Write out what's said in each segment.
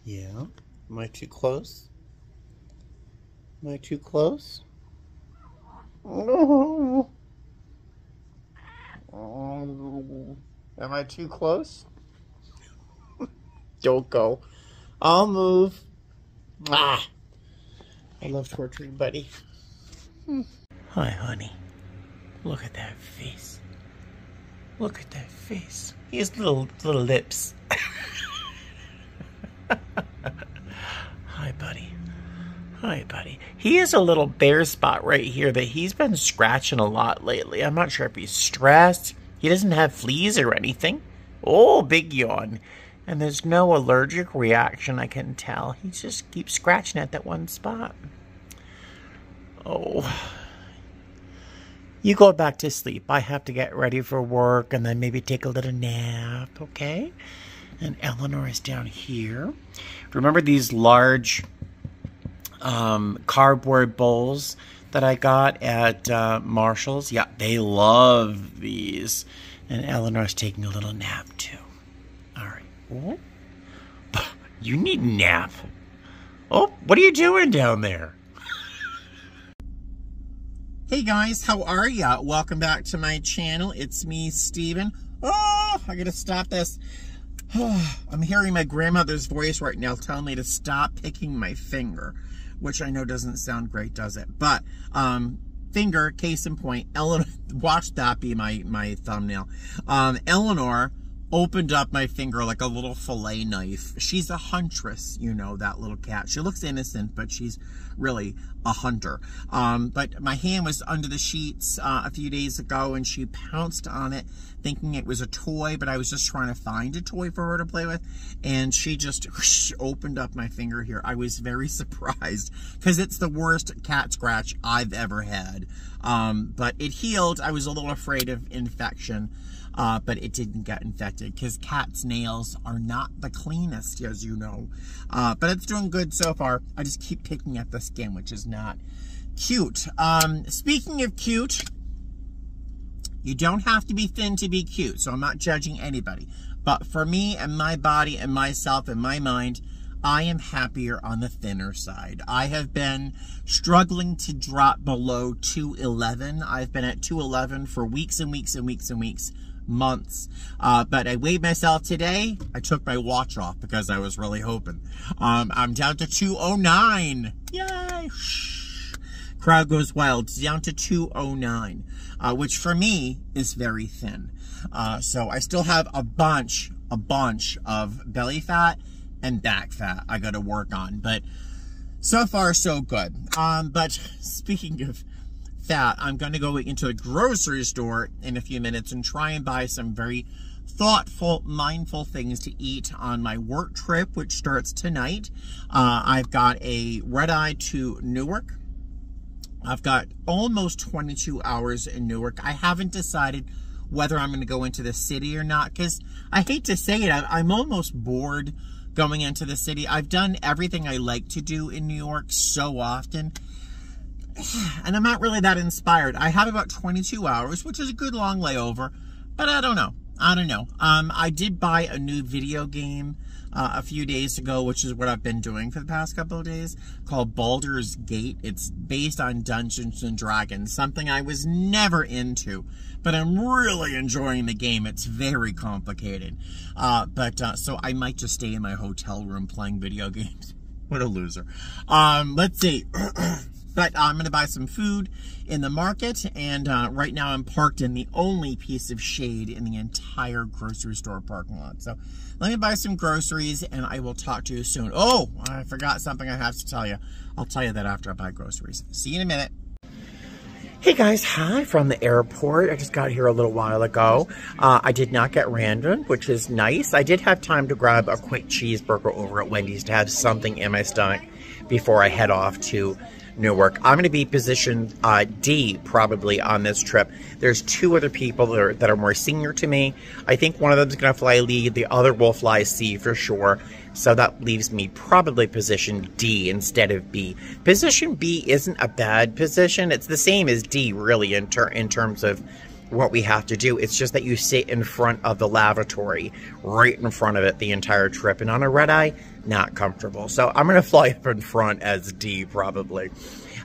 Yeah? Am I too close? Am I too close? Oh. Am I too close? Don't go. I'll move. Ah! I love torturing Buddy. Hi, honey. Look at that face. Look at that face. He has little lips. Hi, buddy. Hi, buddy. He has a little bare spot right here that he's been scratching a lot lately. I'm not sure if he's stressed. He doesn't have fleas or anything. Oh, big yawn. And there's no allergic reaction, I can tell. He just keeps scratching at that one spot. Oh. You go back to sleep. I have to get ready for work and then maybe take a little nap, okay? And Eleanor is down here. Remember these large cardboard bowls that I got at Marshall's? Yeah, they love these. And Eleanor's taking a little nap too. All right. Oh. You need a nap. Oh, what are you doing down there? Hey guys, how are ya? Welcome back to my channel. It's me, Steven. Oh, I gotta stop this. I'm hearing my grandmother's voice right now telling me to stop picking my finger, which I know doesn't sound great, does it? But, finger, case in point, Eleanor, watch that be my thumbnail. Eleanor opened up my finger like a little fillet knife. She's a huntress, you know, that little cat. She looks innocent, but she's really a hunter. But my hand was under the sheets a few days ago, and she pounced on it thinking it was a toy, but I was just trying to find a toy for her to play with, and she just opened up my finger here. I was very surprised because it's the worst cat scratch I've ever had. But it healed. I was a little afraid of infection. But it didn't get infected because cats' nails are not the cleanest, as you know. But it's doing good so far. I just keep picking at the skin, which is not cute. Speaking of cute, you don't have to be thin to be cute, so I'm not judging anybody. But for me and my body and myself and my mind, I am happier on the thinner side. I have been struggling to drop below 211. I've been at 211 for weeks and weeks and weeks and weeks. Months. But I weighed myself today. I took my watch off because I was really hoping. I'm down to 209. Yay! Crowd goes wild. It's down to 209, which for me is very thin. So I still have a bunch of belly fat and back fat I got to work on. But so far, so good. But speaking of fat, I'm going to go into the grocery store in a few minutes and try and buy some very thoughtful, mindful things to eat on my work trip, which starts tonight. I've got a red-eye to Newark. I've got almost 22 hours in Newark. I haven't decided whether I'm going to go into the city or not, because I hate to say it, I'm almost bored going into the city. I've done everything I like to do in New York so often, and I'm not really that inspired. I have about 22 hours, which is a good long layover, but I don't know. I did buy a new video game a few days ago, which is what I've been doing for the past couple of days, called Baldur's Gate. It's based on Dungeons and Dragons, something I was never into, but I'm really enjoying the game. It's very complicated. So I might just stay in my hotel room playing video games. What a loser. Let's see. But I'm going to buy some food in the market, and right now I'm parked in the only piece of shade in the entire grocery store parking lot. So let me buy some groceries, and I will talk to you soon. Oh, I forgot something I have to tell you. I'll tell you that after I buy groceries. See you in a minute. Hey guys, hi from the airport. I just got here a little while ago. I did not get random, which is nice. I did have time to grab a quick cheeseburger over at Wendy's to have something in my stomach before I head off to Newark. I'm going to be position D probably on this trip. There's two other people that are more senior to me. I think one of them is going to fly lead. The other will fly C for sure. So that leaves me probably position D instead of B. Position B isn't a bad position. It's the same as D really in terms of what we have to do. It's just that you sit in front of the lavatory, right in front of it the entire trip. And on a red-eye, not comfortable. So I'm going to fly up in front as D, probably.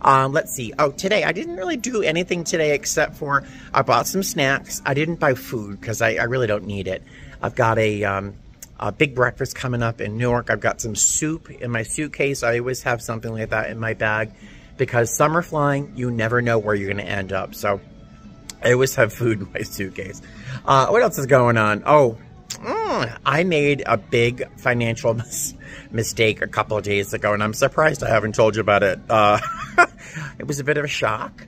Let's see. Oh, today, I didn't really do anything today except for I bought some snacks. I didn't buy food because I really don't need it. I've got a big breakfast coming up in Newark. I've got some soup in my suitcase. I always have something like that in my bag because summer flying, you never know where you're going to end up. So I always have food in my suitcase. What else is going on? Oh, I made a big financial mistake a couple of days ago, and I'm surprised I haven't told you about it. It was a bit of a shock.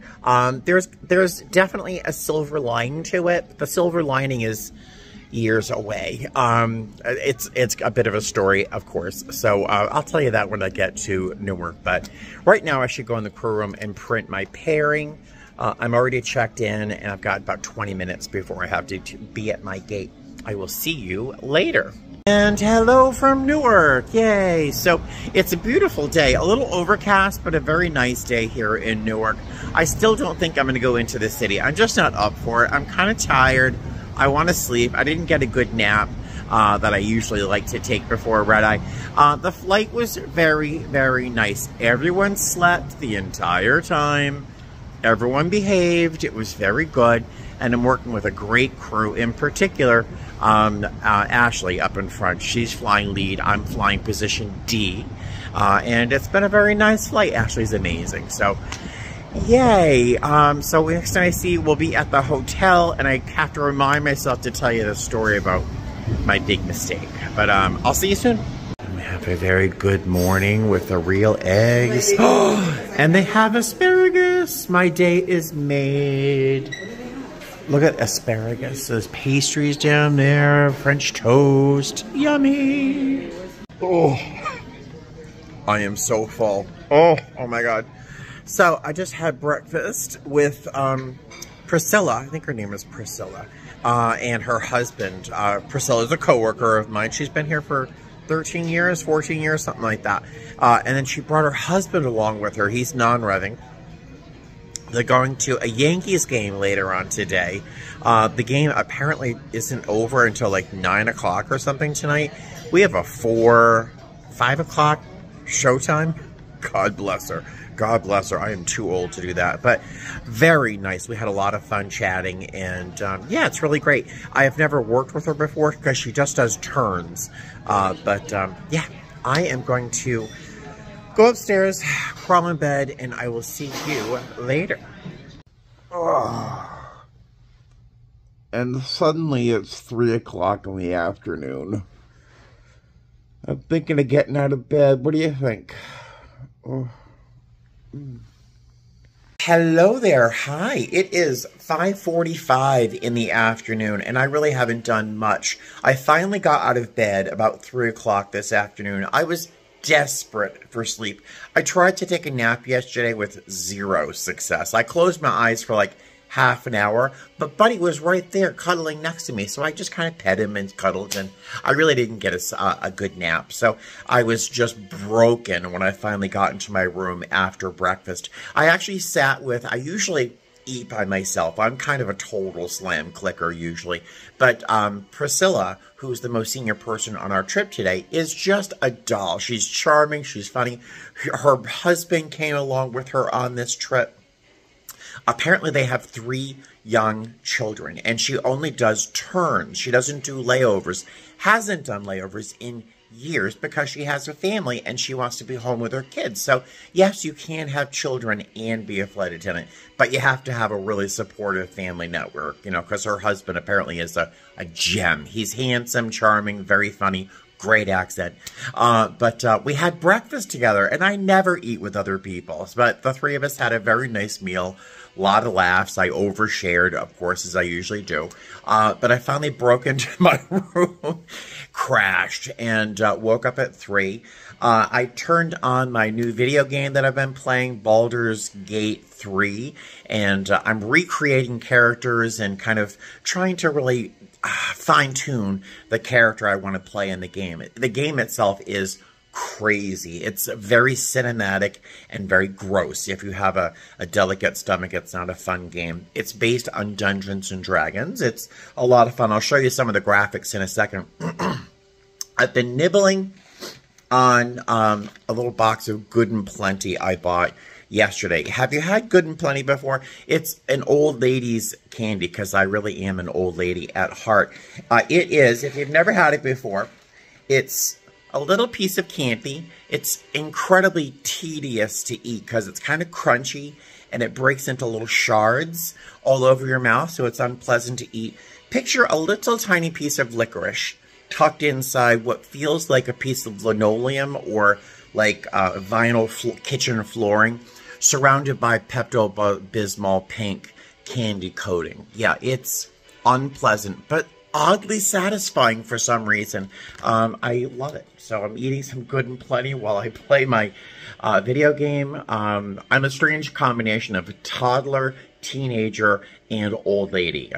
There's definitely a silver lining to it. The silver lining is years away. It's a bit of a story, of course. So I'll tell you that when I get to Newark. But right now I should go in the crew room and print my pairing. I'm already checked in, and I've got about 20 minutes before I have to be at my gate. I will see you later. And hello from Newark. Yay. So it's a beautiful day, a little overcast, but a very nice day here in Newark. I still don't think I'm going to go into the city. I'm just not up for it. I'm kind of tired. I want to sleep. I didn't get a good nap that I usually like to take before a red-eye. The flight was very, very nice. Everyone slept the entire time. Everyone behaved. It was very good. And I'm working with a great crew, in particular, Ashley up in front. She's flying lead. I'm flying position D. And it's been a very nice flight. Ashley's amazing. So, yay. So next time I see you, we'll be at the hotel. And I have to remind myself to tell you the story about my big mistake. But I'll see you soon. Have a very good morning with the real eggs. And they have asparagus. My day is made. Look at asparagus. There's pastries down there. French toast. Yummy. Oh, I am so full. Oh my God. So I just had breakfast with Priscilla. I think her name is Priscilla. And her husband. Priscilla's a coworker of mine. She's been here for 13 years, 14 years, something like that. And then she brought her husband along with her. He's non-revving. They're going to a Yankees game later on today. The game apparently isn't over until like 9 o'clock or something tonight. We have a 5 o'clock showtime. God bless her. God bless her. I am too old to do that. But very nice. We had a lot of fun chatting. And yeah, it's really great. I have never worked with her before because she just does turns. Yeah, I am going to go upstairs, crawl in bed, and I will see you later. And suddenly it's 3 o'clock in the afternoon. I'm thinking of getting out of bed. What do you think? Hello there. Hi. It is 5:45 in the afternoon, and I really haven't done much. I finally got out of bed about 3 o'clock this afternoon. I was desperate for sleep. I tried to take a nap yesterday with zero success. I closed my eyes for like half an hour, but Buddy was right there cuddling next to me, so I just kind of pet him and cuddled, and I really didn't get a good nap. So I was just broken when I finally got into my room after breakfast. I actually sat with, I usually eat by myself. I'm kind of a total slam clicker usually, but Priscilla, who's the most senior person on our trip today, is just a doll. She's charming, she's funny. Her husband came along with her on this trip. Apparently they have 3 young children, and she only does turns. She doesn't do layovers, hasn't done layovers in years because she has a family and she wants to be home with her kids. So yes, you can have children and be a flight attendant, but you have to have a really supportive family network, you know, because her husband apparently is a gem. He's handsome, charming, very funny, great accent. But we had breakfast together, and I never eat with other people, but the 3 of us had a very nice meal. A lot of laughs. I overshared, of course, as I usually do. But I finally broke into my room, crashed, and woke up at 3. I turned on my new video game that I've been playing, Baldur's Gate 3, and I'm recreating characters and kind of trying to really fine-tune the character I want to play in the game. The game itself is crazy. It's very cinematic and very gross. If you have a delicate stomach, it's not a fun game. It's based on Dungeons and Dragons. It's a lot of fun. I'll show you some of the graphics in a second. I've been nibbling on a little box of Good and Plenty I bought yesterday. Have you had Good and Plenty before? It's an old lady's candy, because I really am an old lady at heart. It is, if you've never had it before, it's a little piece of candy. It's incredibly tedious to eat because it's kind of crunchy and it breaks into little shards all over your mouth, so it's unpleasant to eat. Picture a little tiny piece of licorice tucked inside what feels like a piece of linoleum or like vinyl kitchen flooring, surrounded by Pepto-Bismol pink candy coating. Yeah, it's unpleasant, but oddly satisfying for some reason. I love it. So I'm eating some Good and Plenty while I play my video game. I'm a strange combination of a toddler, teenager, and old lady.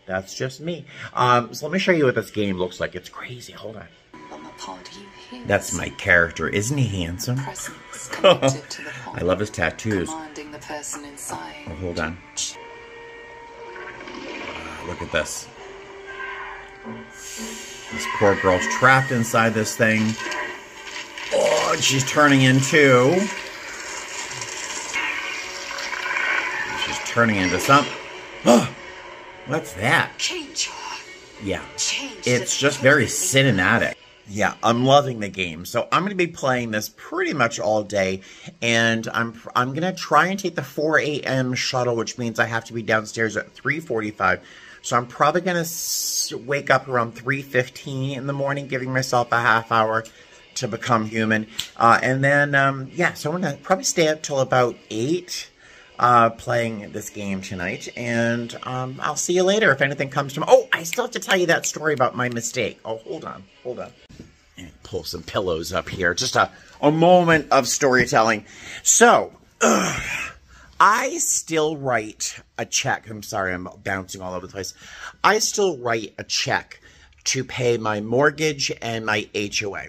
That's just me. So let me show you what this game looks like. It's crazy. Hold on. That's my character. Isn't he handsome? I love his tattoos. Oh, hold on. Look at this. This poor girl's trapped inside this thing. Oh, and she's turning into... She's turning into something. Oh, what's that? Yeah, it's just very cinematic. Yeah, I'm loving the game. So I'm going to be playing this pretty much all day, and I'm going to try and take the 4 a.m. shuttle, which means I have to be downstairs at 3:45. So I'm probably going to wake up around 3:15 in the morning, giving myself a half hour to become human. And then, yeah, so I'm going to probably stay up till about 8 playing this game tonight. And I'll see you later if anything comes to me. Oh, I still have to tell you that story about my mistake. Oh, hold on. Hold on. Pull some pillows up here. Just a moment of storytelling. So, I still write a check. I'm sorry, I'm bouncing all over the place. I still write a check to pay my mortgage and my HOA.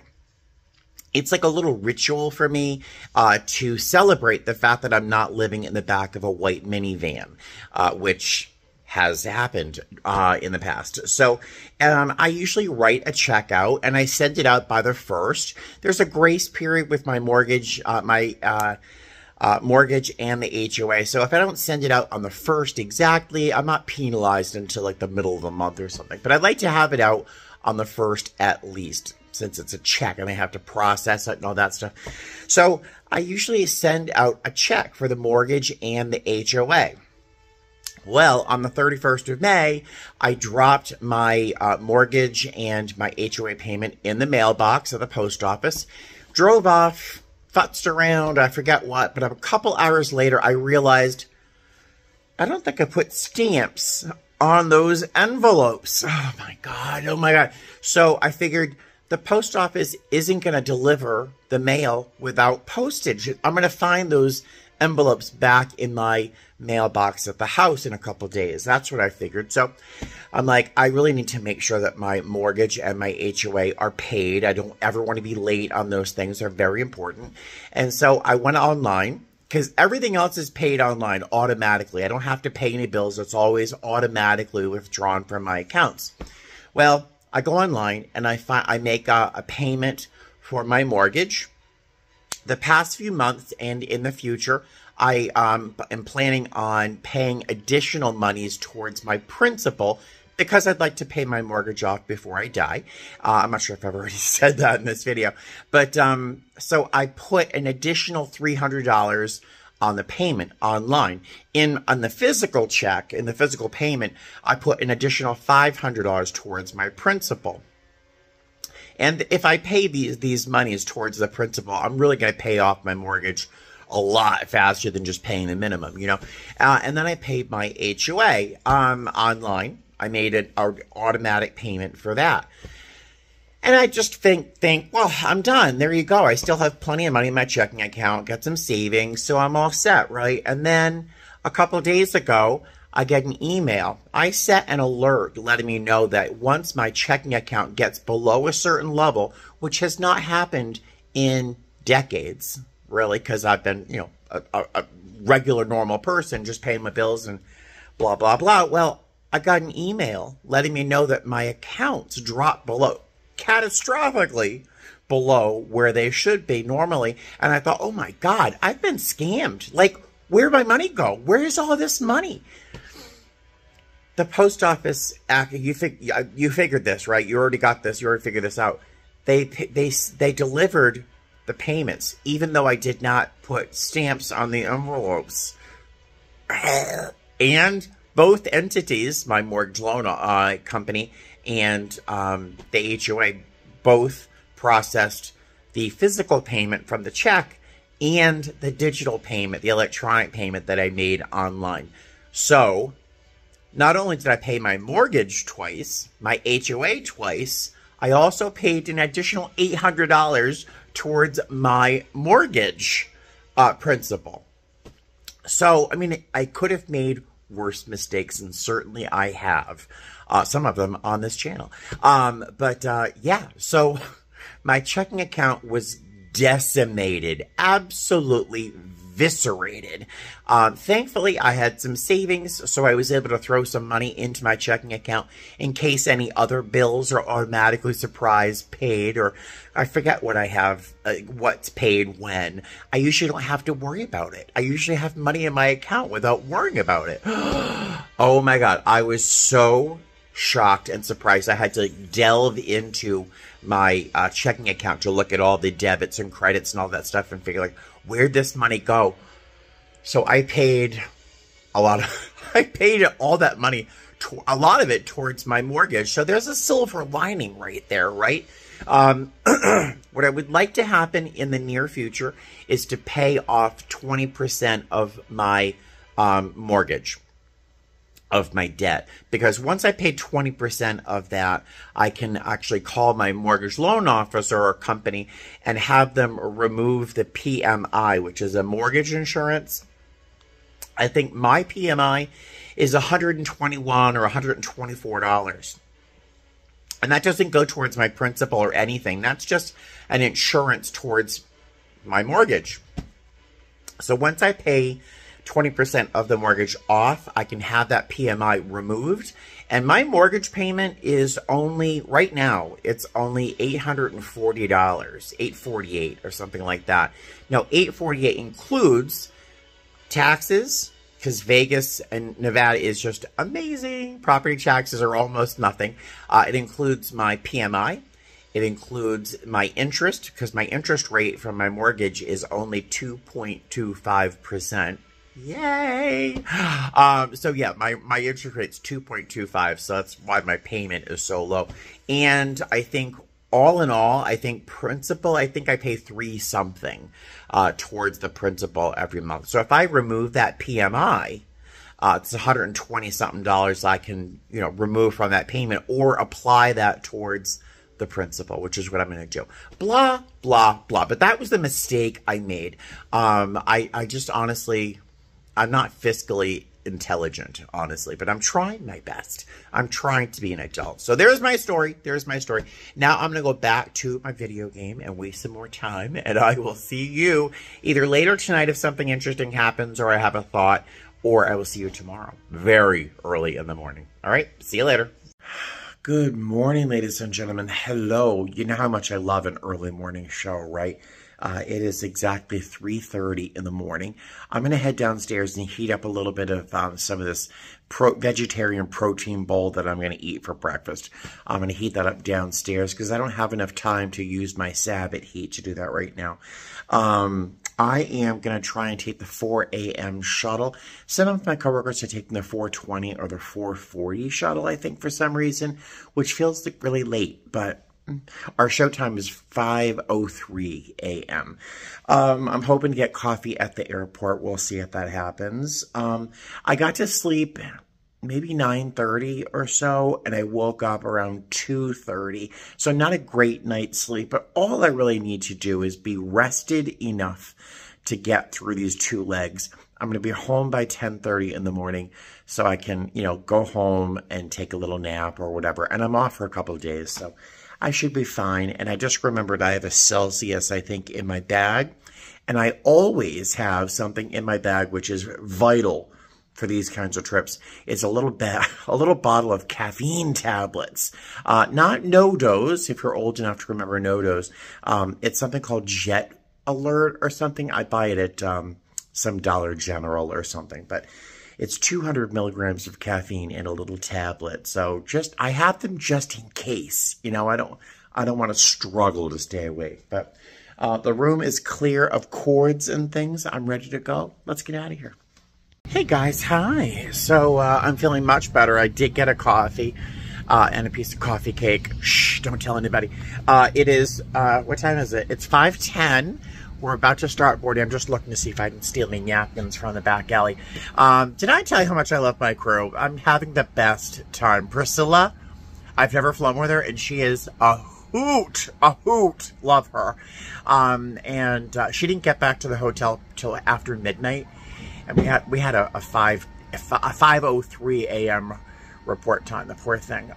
It's like a little ritual for me to celebrate the fact that I'm not living in the back of a white minivan, which has happened in the past. So I usually write a check out and I send it out by the 1st. There's a grace period with my mortgage, mortgage and the HOA. So if I don't send it out on the 1st exactly, I'm not penalized until like the middle of the month or something. But I'd like to have it out on the 1st at least, since it's a check and I have to process it and all that stuff. So I usually send out a check for the mortgage and the HOA. Well, on the 31st of May, I dropped my mortgage and my HOA payment in the mailbox of the post office, drove off, futzed around, I forget what, but a couple hours later, I realized I don't think I put stamps on those envelopes. Oh my God. So I figured the post office isn't going to deliver the mail without postage. I'm going to find those envelopes back in my mailbox at the house in a couple days. That's what I figured. So I'm like, I really need to make sure that my mortgage and my HOA are paid. I don't ever want to be late on those things. They're very important. And so I went online, because everything else is paid online automatically. I don't have to pay any bills. It's always automatically withdrawn from my accounts. Well, I go online and I make a payment for my mortgage. The past few months and in the future, I am planning on paying additional monies towards my principal because I'd like to pay my mortgage off before I die. I'm not sure if I've already said that in this video. But so I put an additional $300 on the payment online. On the physical check, in the physical payment, I put an additional $500 towards my principal. And if I pay these monies towards the principal, I'm really going to pay off my mortgage a lot faster than just paying the minimum, you know. And then I paid my HOA online. I made an automatic payment for that. And I just think, well, I'm done. There you go. I still have plenty of money in my checking account, got some savings, so I'm all set, right? And then a couple of days ago, I get an email. I set an alert letting me know that once my checking account gets below a certain level, which has not happened in decades, really, because I've been, you know, a regular normal person just paying my bills and blah, blah, blah. Well, I got an email letting me know that my accounts dropped below, catastrophically below where they should be normally. And I thought, oh my God, I've been scammed. Like, where'd my money go? Where's all this money? The post office, you figured this, right? You already got this. You already figured this out. They delivered the payments, even though I did not put stamps on the envelopes. And both entities, my mortgage loan company and the HOA, both processed the physical payment from the check and the digital payment, the electronic payment that I made online. So not only did I pay my mortgage twice, my HOA twice, I also paid an additional $800 towards my mortgage principal. So, I mean, I could have made worse mistakes, and certainly I have. Some of them on this channel. Yeah, so my checking account was decimated, absolutely eviscerated. Thankfully, I had some savings, so I was able to throw some money into my checking account in case any other bills are automatically surprise paid, or I forget what I have, what's paid when. I usually don't have to worry about it. I usually have money in my account without worrying about it. Oh my God, I was so shocked and surprised. I had to delve into my checking account to look at all the debits and credits and all that stuff and figure, like, where'd this money go? So I paid I paid all that money, a lot of it towards my mortgage. So there's a silver lining right there, right? What I would like to happen in the near future is to pay off 20% of my mortgage, of my debt, because once I pay 20% of that, I can actually call my mortgage loan officer or company and have them remove the PMI, which is a mortgage insurance. I think my PMI is $121 or $124. And that doesn't go towards my principal or anything. That's just an insurance towards my mortgage. So once I pay 20% of the mortgage off, I can have that PMI removed. And my mortgage payment is only, right now, it's only $840, $848 or something like that. Now, $848 includes taxes, because Vegas and Nevada is just amazing. Property taxes are almost nothing. It includes my PMI. It includes my interest, because my interest rate from my mortgage is only 2.25%. Yay! So yeah, my interest rate's 2.25, so that's why my payment is so low. And I think all in all, I think principal, I think I pay $3 something towards the principal every month. So if I remove that PMI, it's $120 something I can, you know, remove from that payment or apply that towards the principal, which is what I'm going to do. Blah, blah, blah. But that was the mistake I made. I just honestly, I'm not fiscally intelligent, honestly, but I'm trying my best. I'm trying to be an adult. So there's my story. There's my story. Now I'm going to go back to my video game and waste some more time, and I will see you either later tonight if something interesting happens or I have a thought, or I will see you tomorrow, very early in the morning. All right, see you later. Good morning, ladies and gentlemen. Hello. You know how much I love an early morning show, right? It is exactly 3:30 in the morning. I'm going to head downstairs and heat up a little bit of some of this vegetarian protein bowl that I'm going to eat for breakfast. I'm going to heat that up downstairs because I don't have enough time to use my Sabbath heat to do that right now. I am going to try and take the 4 a.m. shuttle. Some of my coworkers are taking the 4:20 or the 4:40 shuttle, I think, for some reason, which feels like really late, but our show time is 5:03 a.m. I'm hoping to get coffee at the airport. We'll see if that happens. I got to sleep maybe 9:30 or so, and I woke up around 2:30. So not a great night's sleep, but all I really need to do is be rested enough to get through these 2 legs. I'm going to be home by 10:30 in the morning so I can, you know, go home and take a little nap or whatever. And I'm off for a couple of days, so I should be fine. And I just remembered I have a Celsius, I think, in my bag. And I always have something in my bag which is vital for these kinds of trips. It's a little bottle of caffeine tablets. Not NoDoz, if you're old enough to remember NoDoz. It's something called Jet Alert or something. I buy it at some Dollar General or something. But it's 200 milligrams of caffeine in a little tablet. So I have them just in case. You know, I don't want to struggle to stay awake. But the room is clear of cords and things. I'm ready to go. Let's get out of here. Hey guys, hi. So I'm feeling much better. I did get a coffee and a piece of coffee cake. Shh, don't tell anybody. It is, what time is it? It's 5:10. We're about to start boarding. I'm just looking to see if I can steal any napkins from the back alley. Did I tell you how much I love my crew? I'm having the best time. Priscilla, I've never flown with her, and she is a hoot. Love her. And she didn't get back to the hotel till after midnight. And we had a 5:03 a.m. report time, the poor thing.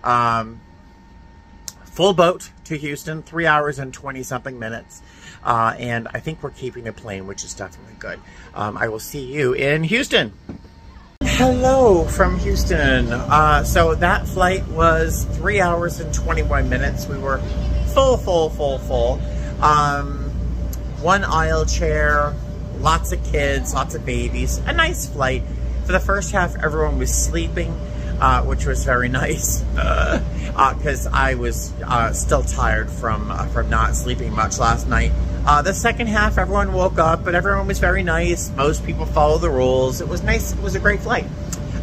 Full boat to Houston, 3 hours and 20-something minutes. And I think we're keeping the plane, which is definitely good. I will see you in Houston. Hello from Houston. So that flight was 3 hours and 21 minutes. We were full. One aisle chair, lots of kids, lots of babies. A nice flight. For the first half, everyone was sleeping, which was very nice, because I was still tired from not sleeping much last night. The second half, everyone woke up, but everyone was very nice. Most people followed the rules. It was nice. It was a great flight.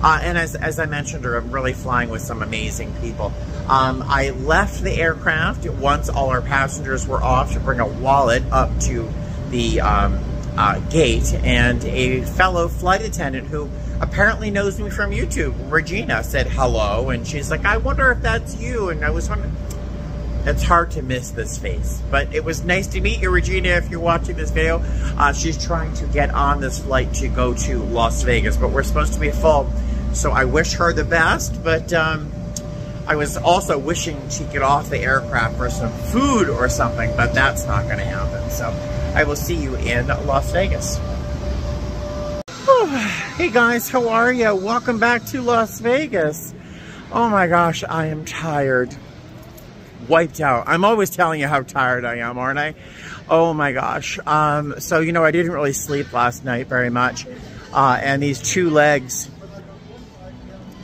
And as I mentioned, I'm really flying with some amazing people. I left the aircraft once all our passengers were off to bring a wallet up to the gate, and a fellow flight attendant who apparently knows me from YouTube, Regina, said hello, and she's like, I wonder if that's you. And I was wondering, it's hard to miss this face, but it was nice to meet you, Regina, if you're watching this video. She's trying to get on this flight to go to Las Vegas, but we're supposed to be full, so I wish her the best. But I was also wishing she'd get off the aircraft for some food or something, but that's not going to happen. So I will see you in Las Vegas. Hey guys, how are you? Welcome back to Las Vegas. Oh my gosh, I am tired. Wiped out. I'm always telling you how tired I am, aren't I? Oh my gosh. So, you know, I didn't really sleep last night very much. And these two legs,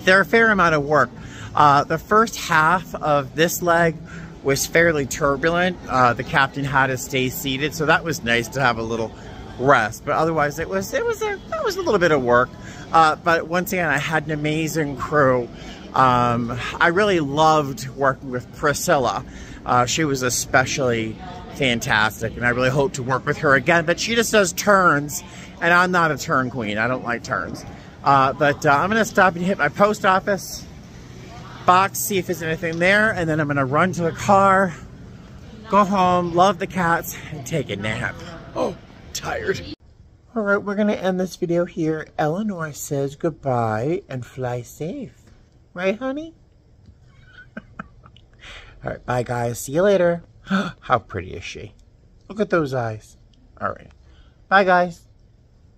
they're a fair amount of work. The first half of this leg was fairly turbulent. The captain had us stay seated, so that was nice to have a little rest. But otherwise, it was a little bit of work. But once again, I had an amazing crew. I really loved working with Priscilla. She was especially fantastic, and I really hope to work with her again. But she just does turns, and I'm not a turn queen. I don't like turns. But I'm going to stop and hit my post office box, see if there's anything there, and then I'm going to run to the car, go home, love the cats, and take a nap. Oh, tired. All right, we're going to end this video here. Eleanor says goodbye and fly safe. Right, honey? All right, bye, guys. See you later. How pretty is she? Look at those eyes. All right. Bye, guys.